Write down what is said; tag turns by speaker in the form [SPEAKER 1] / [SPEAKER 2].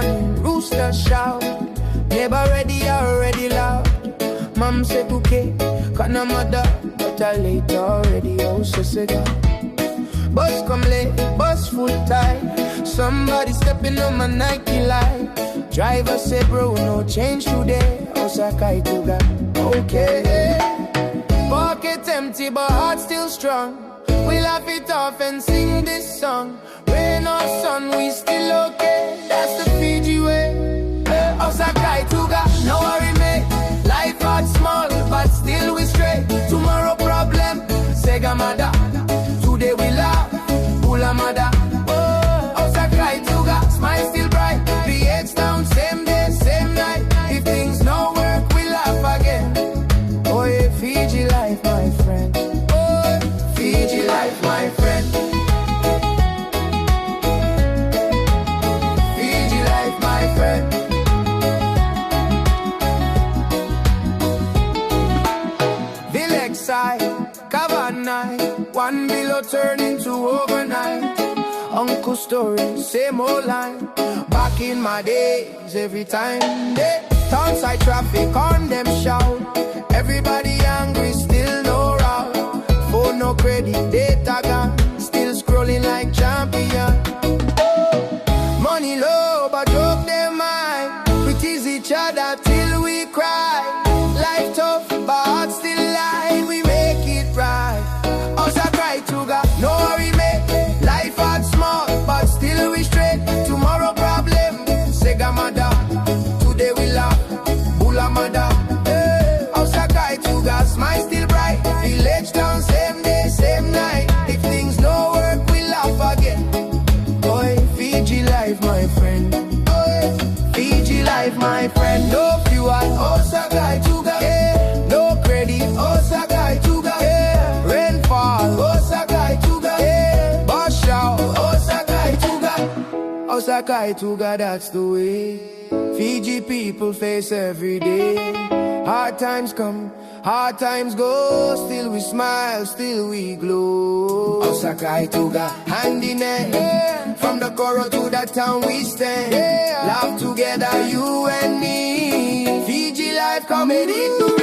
[SPEAKER 1] morning, rooster shout. Neighbor ready, already loud. Mom said okay, kana mother, but I late already, oh so cigar. Bus come late, bus full tight. Somebody stepping on my Nike light. Driver said bro, no change today, oh Sa Qai Tu Ga. Okay, pocket empty but heart still strong. We laugh it off and sing this song. Rain or sun, we still okay. That's the Fiji way. Oh Sa Qai Tu Ga, no worry mate. Life hard small, but still we straight. Tomorrow problem, Sega Mada. Today we laugh, Pula Mada. Oh Sa Qai Tu Ga, smile still bright. PH down, same day, same night. If things no work, we laugh again. Oh yeah, Fiji life, my friend. Oh, Fiji life, my friend. Fiji life, my friend. Kavanai, one below turn into overnight. Uncle story, same old line. Back in my days, every time they townside traffic on them shout. Everybody angry, still no route. Phone no credit, data gone. Still scrolling like champion. Money low, but joke them mind. We tease each other till we cry. Life tough, but heart still light. We make it right. Oh Sa Qai Tu Ga, no worry mate. Life hard small, but still we straight. Tomorrow problem, Sega Mada. Today we laugh, Bula Mada. Oh Sa Qai Tu Ga, smile still bright. Village town, same day, same night. If things no work, we laugh again. Boy, Fiji life, my friend. Boy, Fiji life, my friend. No fuel, oh Sa Qai Tu Ga. Yeah. No credit, oh Sa Qai Tu Ga. Yeah. Rainfall, oh Sa Qai Tu Ga. Yeah. Bush out, oh Sa Qai Tu Ga. Oh Sa Qai Tu Ga, that's the way Fiji people face every day. Hard times come, hard times go. Still we smile, still we glow. Oh Sa Qai Tu Ga, hand in hand. Yeah. From the Coro to the town we stand. Yeah. Laugh together, you and me. Fiji life comedy.